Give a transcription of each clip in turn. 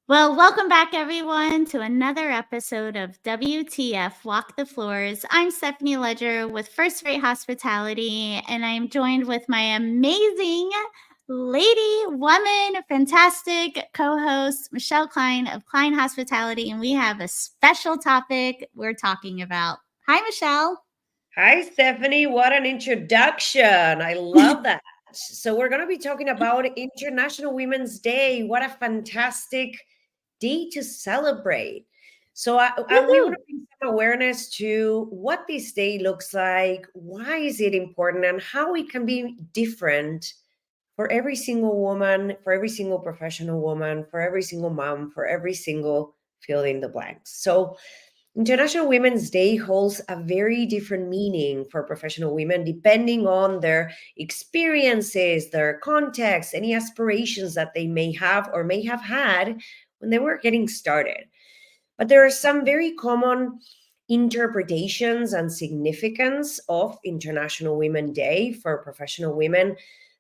Well, welcome back, everyone, to another episode of WTF Walk the Floors. I'm Stephanie Ledger with First Rate Hospitality, and I'm joined with my amazing lady, woman, fantastic co host, Michelle Klein of Klein Hospitality. And we have a special topic we're talking about. Hi, Michelle. Hi, Stephanie. What an introduction. I love that. So, we're going to be talking about International Women's Day. What a fantastic day to celebrate. So, we want to bring some awareness to what this day looks like, why is it important, and how it can be different for every single woman, for every single professional woman, for every single mom, for every single fill in the blanks. So, International Women's Day holds a very different meaning for professional women depending on their experiences, their context, any aspirations that they may have or may have had when they were getting started. But there are some very common interpretations and significance of International Women's Day for professional women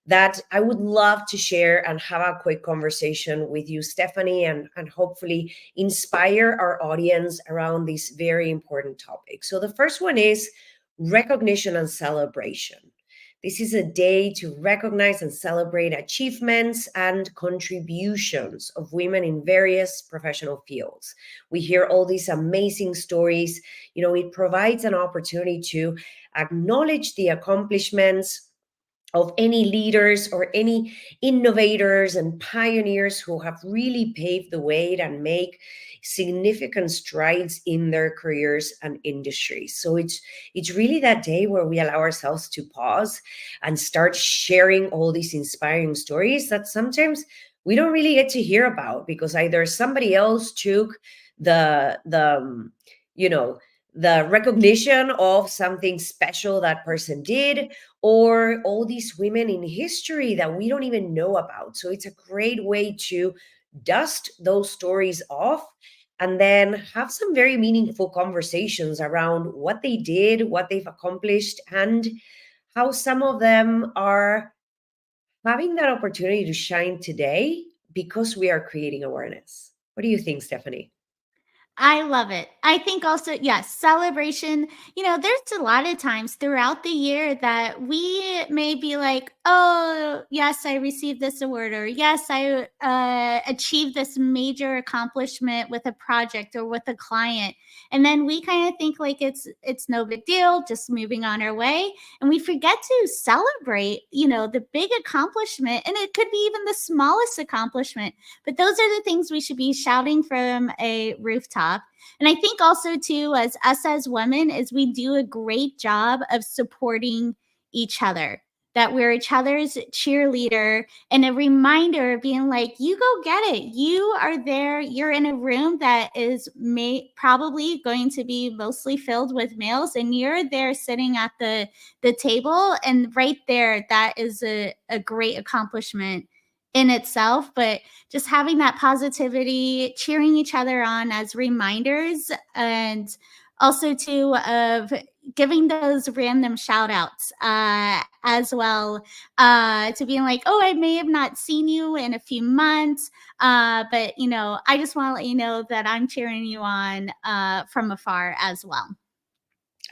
that I would love to share and have a quick conversation with you, Stephanie, and hopefully inspire our audience around this very important topic. So the first one is recognition and celebration. This is a day to recognize and celebrate achievements and contributions of women in various professional fields. We hear all these amazing stories. You know, it provides an opportunity to acknowledge the accomplishments of any leaders or any innovators and pioneers who have really paved the way and make significant strides in their careers and industries. So it's really that day where we allow ourselves to pause and start sharing all these inspiring stories that sometimes we don't really get to hear about because either somebody else took the recognition of something special that person did, or all these women in history that we don't even know about. So it's a great way to dust those stories off and then have some very meaningful conversations around what they did, what they've accomplished, and how some of them are having that opportunity to shine today because we are creating awareness. What do you think, Stephanie? I love it. I think also, yes, celebration. There's a lot of times throughout the year that we may be like, oh, yes, I received this award, or yes, I achieved this major accomplishment with a project or with a client. And then we kind of think like it's no big deal, just moving on our way. And we forget to celebrate, the big accomplishment. And it could be even the smallest accomplishment. But those are the things we should be shouting from a rooftop. And I think also too, as us as women, is we do a great job of supporting each other, that we're each other's cheerleader, and a reminder of being like, you go get it. You are there. You're in a room that is probably going to be mostly filled with males, and you're there sitting at the table. And right there, that is a great accomplishment in itself. But just having that positivity, cheering each other on as reminders, and also too of giving those random shout outs as well, to being like, oh, I may have not seen you in a few months, but I just want to let you know that I'm cheering you on from afar as well.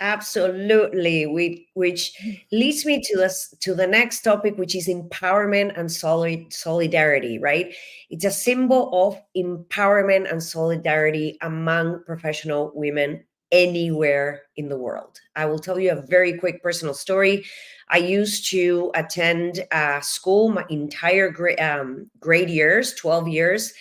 Absolutely, which leads me to the next topic, which is empowerment and solidarity, right? It's a symbol of empowerment and solidarity among professional women anywhere in the world. I will tell you a very quick personal story. I used to attend school my entire grade years, 12 years,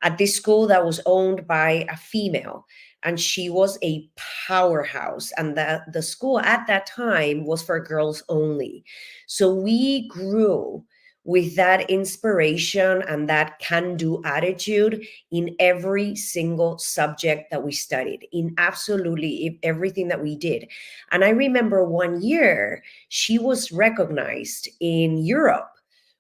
at this school that was owned by a female. And she was a powerhouse. And the school at that time was for girls only. So we grew with that inspiration and that can-do attitude in every single subject that we studied, in absolutely everything that we did. And I remember one year she was recognized in Europe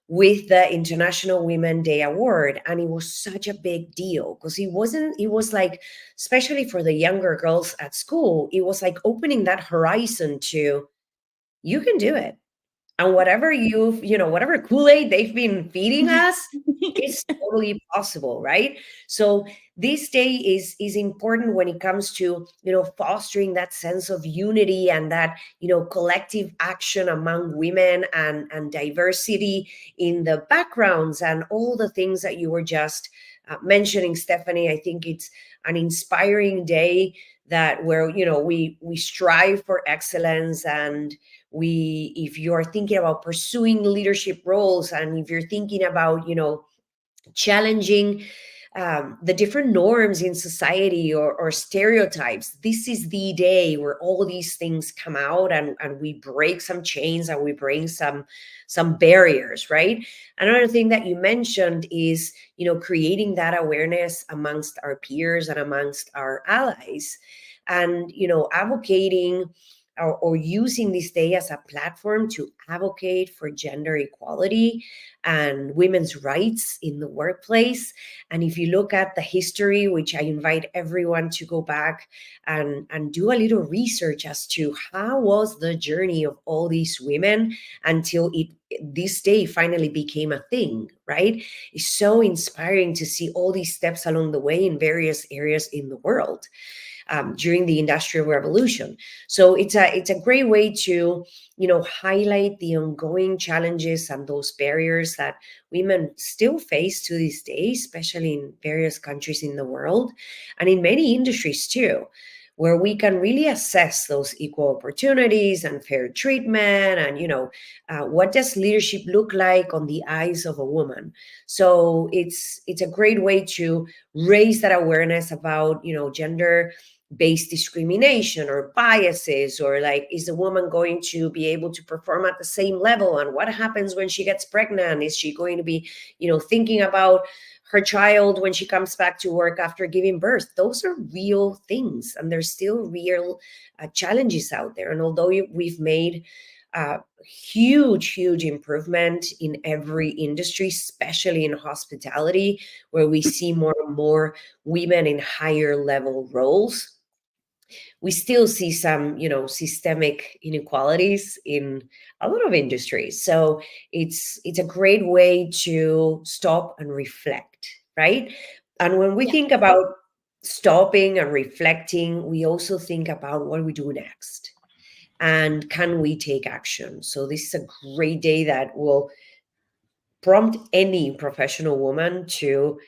with the International Women Day Award. And it was such a big deal because it was like, especially for the younger girls at school, it was like opening that horizon to, you can do it. And whatever whatever Kool-Aid they've been feeding us, it's totally possible, right? So this day is important when it comes to, fostering that sense of unity and that, collective action among women and diversity in the backgrounds and all the things that you were just mentioning, Stephanie. I think it's an inspiring day that where, we strive for excellence, and if you're thinking about pursuing leadership roles, and if you're thinking about, challenging the different norms in society or stereotypes, this is the day where all these things come out, and we break some chains, and we bring some barriers, right? Another thing that you mentioned is, creating that awareness amongst our peers and amongst our allies, and, advocating or using this day as a platform to advocate for gender equality and women's rights in the workplace. And if you look at the history, which I invite everyone to go back and do a little research as to how was the journey of all these women until this day finally became a thing, right? It's so inspiring to see all these steps along the way in various areas in the world. During the Industrial Revolution. So it's a great way to, highlight the ongoing challenges and those barriers that women still face to this day, especially in various countries in the world and in many industries too, where we can really assess those equal opportunities and fair treatment, and what does leadership look like on the eyes of a woman. So it's a great way to raise that awareness about, gender-based discrimination or biases, or like, is the woman going to be able to perform at the same level, and what happens when she gets pregnant? Is she going to be, thinking about her child when she comes back to work after giving birth? Those are real things, and there's still real challenges out there. And although we've made huge improvement in every industry, especially in hospitality, where we see more and more women in higher level roles, we still see some, systemic inequalities in a lot of industries. So it's a great way to stop and reflect, right? And when we think about stopping and reflecting, we also think about what we do next, and can we take action? So this is a great day that will prompt any professional woman to,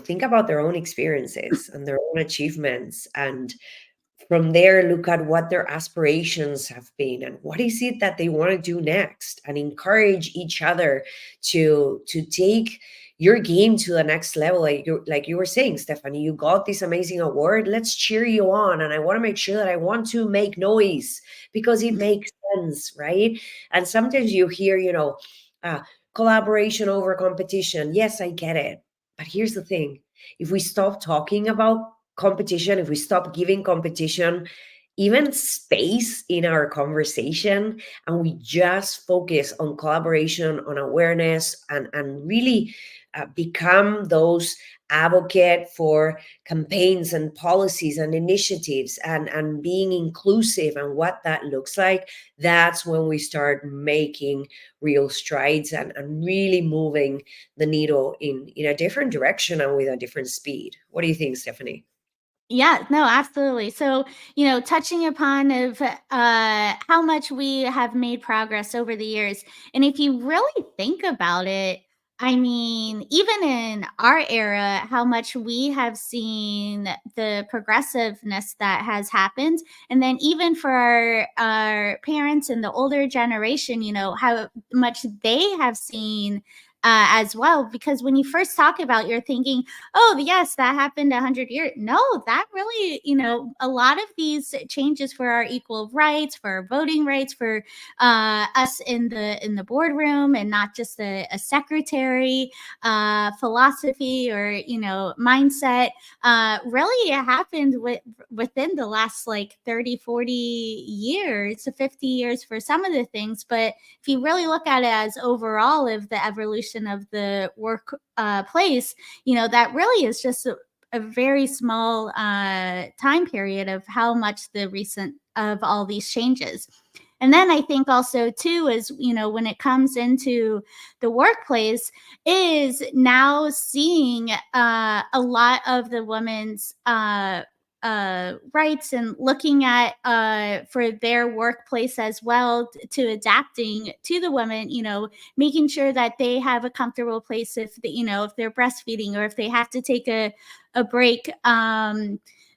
think about their own experiences and their own achievements, and from there look at what their aspirations have been and what is it that they want to do next, and encourage each other to take your game to the next level. Like you were saying, Stephanie, you got this amazing award, let's cheer you on. And I want to make sure that I want to make noise because it makes sense, right? And sometimes you hear, collaboration over competition. Yes, I get it, but here's the thing: if we stop talking about competition, if we stop giving competition even space in our conversation, and we just focus on collaboration, on awareness, and really become those advocate for campaigns and policies and initiatives, and being inclusive and what that looks like, that's when we start making real strides and really moving the needle in a different direction and with a different speed. What do you think, Stephanie? Yeah, no, absolutely. So, touching upon of how much we have made progress over the years, and if you really think about it, I mean, even in our era, how much we have seen the progressiveness that has happened, and then even for our parents and the older generation, how much they have seen as well. Because when you first talk about, you're thinking, oh, yes, that happened 100 years. No, that really, a lot of these changes for our equal rights, for our voting rights, for us in the boardroom, and not just a secretary, philosophy, or mindset, really it happened within the last like 30, 40 years to 50 years for some of the things. But if you really look at it as overall of the evolution of the work place, that really is just a very small time period of how much the recent of all these changes. And then I think also too is, when it comes into the workplace, is now seeing a lot of the women's rights, and looking at for their workplace as well, to adapting to the women, making sure that they have a comfortable place if if they're breastfeeding, or if they have to take a break,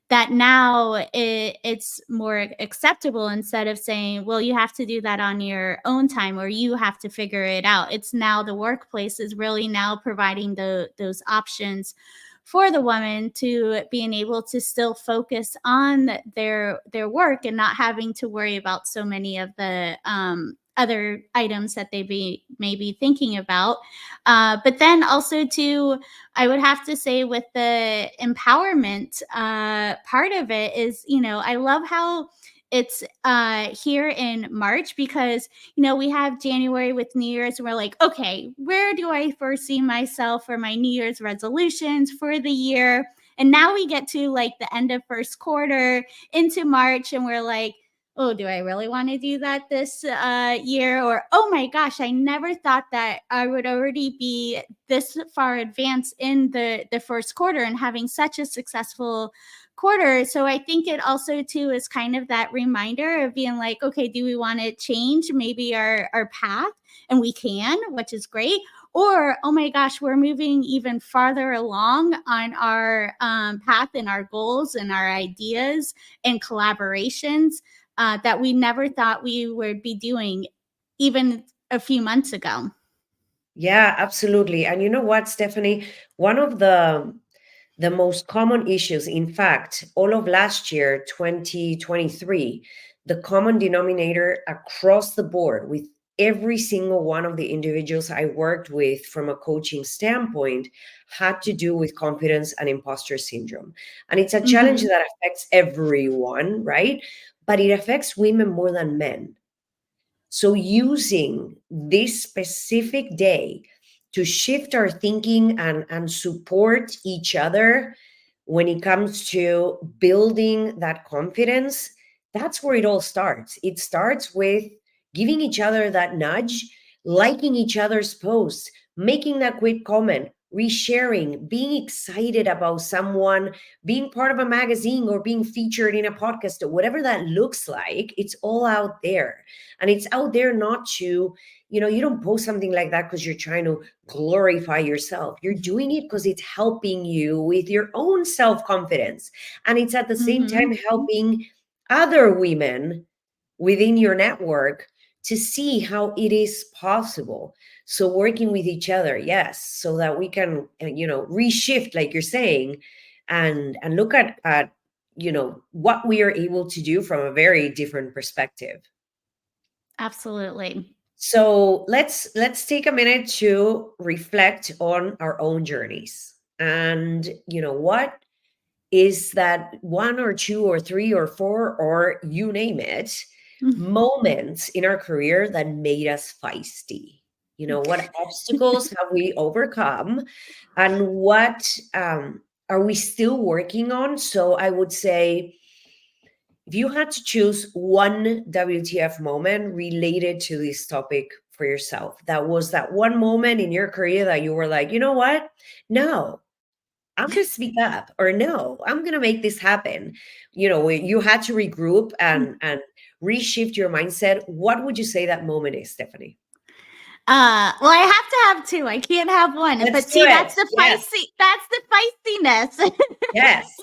that now it's more acceptable, instead of saying, well, you have to do that on your own time, or you have to figure it out. It's now the workplace is really now providing those options for the woman to being able to still focus on their work, and not having to worry about so many of the other items that they may be thinking about. But then also too, I would have to say, with the empowerment part of it is, I love how it's here in March, because we have January with New Year's, and we're like, okay, where do I foresee myself for my New Year's resolutions for the year? And now we get to like the end of first quarter into March, and we're like, oh, do I really want to do that this year? Or, oh my gosh, I never thought that I would already be this far advanced in the first quarter and having such a successful quarter. So I think it also too is kind of that reminder of being like, okay, do we want to change maybe our path? And we can, which is great. Or, oh my gosh, we're moving even farther along on our path, and our goals and our ideas and collaborations that we never thought we would be doing even a few months ago. Yeah, absolutely. And you know what, Stephanie? One of the most common issues, in fact, all of last year, 2023, the common denominator across the board with every single one of the individuals I worked with from a coaching standpoint had to do with confidence and imposter syndrome. And it's a challenge Mm-hmm. that affects everyone, right? But it affects women more than men. So using this specific day to shift our thinking and support each other when it comes to building that confidence, that's where it all starts. It starts with giving each other that nudge, liking each other's posts, making that quick comment, resharing, being excited about someone being part of a magazine or being featured in a podcast, or whatever that looks like. It's all out there. And it's out there not to, you don't post something like that because you're trying to glorify yourself. You're doing it because it's helping you with your own self-confidence. And it's at the same Mm-hmm. time helping other women within your network to see how it is possible. So working with each other, yes, so that we can, reshift, like you're saying, and look at what we are able to do from a very different perspective. Absolutely. So let's take a minute to reflect on our own journeys. And what is that one or two or three or four, or you name it, moments in our career that made us feisty? What obstacles have we overcome, and what are we still working on? So I would say, if you had to choose one WTF moment related to this topic for yourself, that was that one moment in your career that you were like, you know what? No, I'm going to speak up, or no, I'm going to make this happen. You had to regroup and reshift your mindset. What would you say that moment is, Stephanie? Well, I have to have two. I can't have one. Let's But do see, it. that's the Yes. feisty. That's the feistiness. Yes.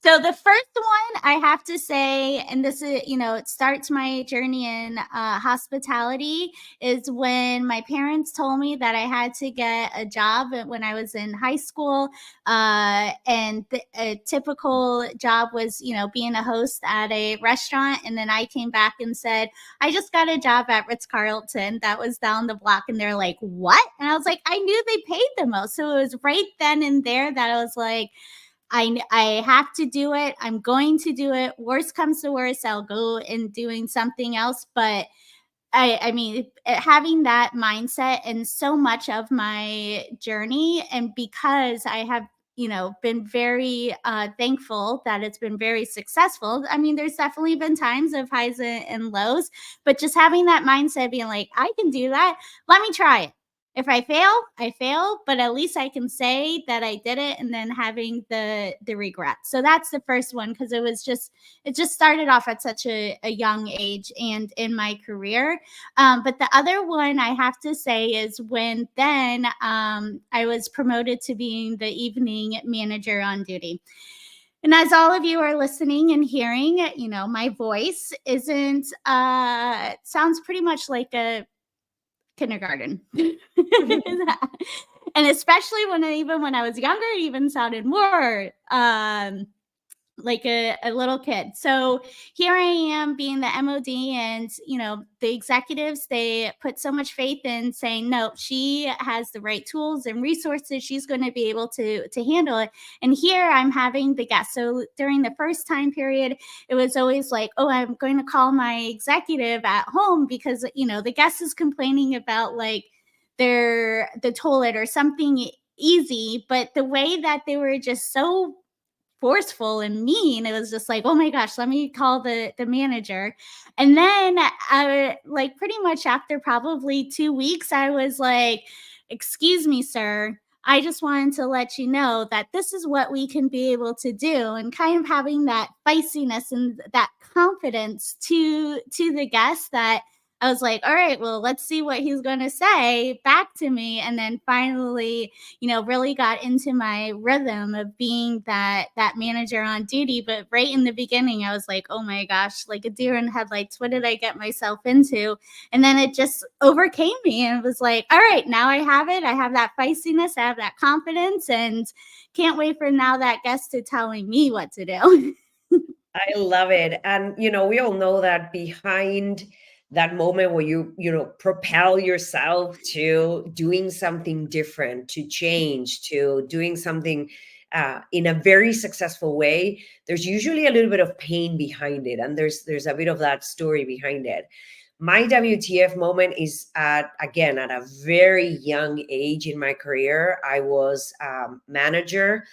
So the first one I have to say, and this is, it starts my journey in hospitality, is when my parents told me that I had to get a job when I was in high school. And a typical job was, being a host at a restaurant. And then I came back and said, I just got a job at Ritz Carlton that was down the block. And they're like, what? And I was like, I knew they paid the most. So it was right then and there that I was like, I have to do it. I'm going to do it. Worst comes to worst, I'll go and doing something else. But I mean, having that mindset and so much of my journey, and because I have, been very thankful that it's been very successful. I mean, there's definitely been times of highs and lows, but just having that mindset, being like, I can do that. Let me try it. If I fail, I fail, but at least I can say that I did it, and then having the regret. So that's the first one, because it just started off at such a young age and in my career. But the other one I have to say is when then I was promoted to being the evening manager on duty. And as all of you are listening and hearing, my voice isn't sounds pretty much like a kindergarten. And especially even when I was younger, it even sounded more like a little kid. So here I am being the MOD, and the executives, they put so much faith in saying, no, she has the right tools and resources, she's going to be able to handle it. And here I'm having the guests. So during the first time period, it was always like, oh, I'm going to call my executive at home because the guest is complaining about like the toilet or something easy, but the way that they were just so forceful and mean, it was just like, oh my gosh, let me call the manager. And then like pretty much after probably 2 weeks, I was like, excuse me, sir, I just wanted to let you know that this is what we can be able to do, and kind of having that feistiness and that confidence to the guests, that I was like, all right, well, let's see what he's going to say back to me. And then finally, really got into my rhythm of being that manager on duty. But right in the beginning, I was like, oh my gosh, like a deer in headlights, what did I get myself into? And then it just overcame me, and it was like, all right, now I have it. I have that feistiness, I have that confidence, and can't wait for now that guest to telling me what to do. I love it. And, we all know that behind that moment where you propel yourself to doing something different, to change, to doing something in a very successful way, there's usually a little bit of pain behind it. And there's a bit of that story behind it. My WTF moment is again, at a very young age in my career. I was manager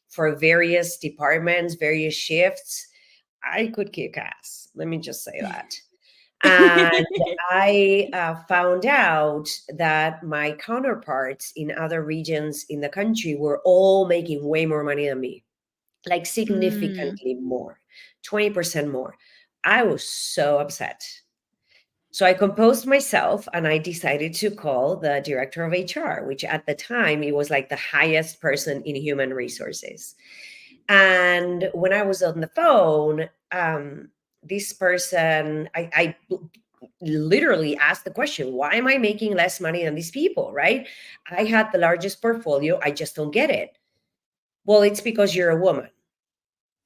for various departments, various shifts. I could kick ass. Let me just say that. And I found out that my counterparts in other regions in the country were all making way more money than me, like Mm. significantly more, 20% more. I was so upset. So I composed myself and I decided to call the director of HR, which at the time it was like the highest person in human resources. And when I was on the phone, this person, I literally asked the question, why am I making less money than these people, right? I had the largest portfolio. I just don't get it. Well, it's because you're a woman.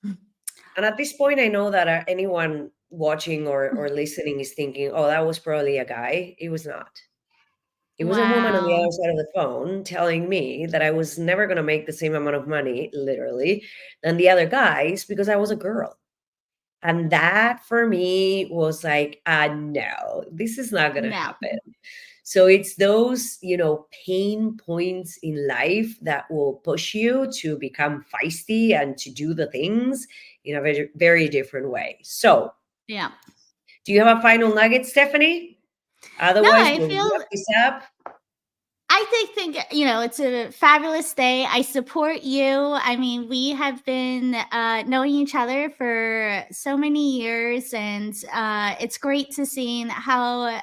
And at this point, I know that anyone watching or listening is thinking, oh, that was probably a guy. It was not. It was a woman on the Wow. other side of the phone telling me that I was never going to make the same amount of money, literally, than the other guys because I was a girl. And that for me was like, no, this is not going to No. happen. So it's those, pain points in life that will push you to become feisty and to do the things in a very, very different way. So, Yeah. do you have a final nugget, Stephanie? No, Otherwise, I we'll feel wrap this up. think, it's a fabulous day. I support you. I mean, we have been knowing each other for so many years, and it's great to see how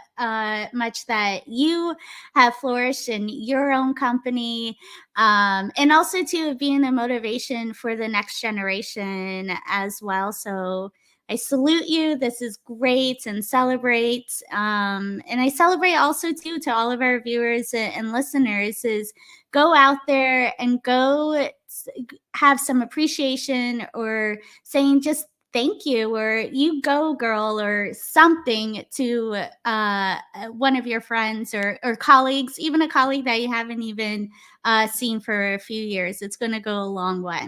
much that you have flourished in your own company, and also to being a motivation for the next generation as well. So I salute you. This is great and celebrate. And I celebrate also too to all of our viewers and listeners is go out there and have some appreciation or saying just thank you or you go girl or something to one of your friends or colleagues, even a colleague that you haven't even seen for a few years. It's going to go a long way.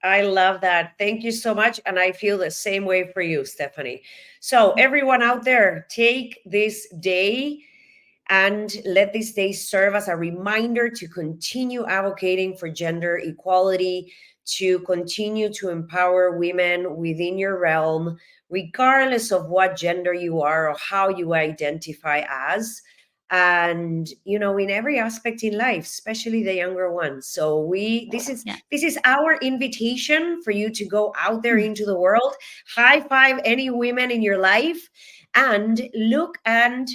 I love that. Thank you so much. And I feel the same way for you, Stephanie. So, everyone out there, take this day and let this day serve as a reminder to continue advocating for gender equality, to continue to empower women within your realm, regardless of what gender you are or how you identify as. And in every aspect in life, especially the younger ones. So this is our invitation for you to go out there into the world, high five any women in your life, and look at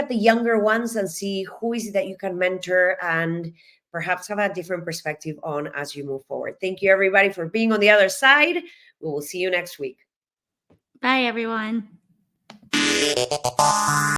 the younger ones and see who is it that you can mentor and perhaps have a different perspective on as you move forward. Thank you, everybody, for being on the other side. We will see you next week. Bye, everyone.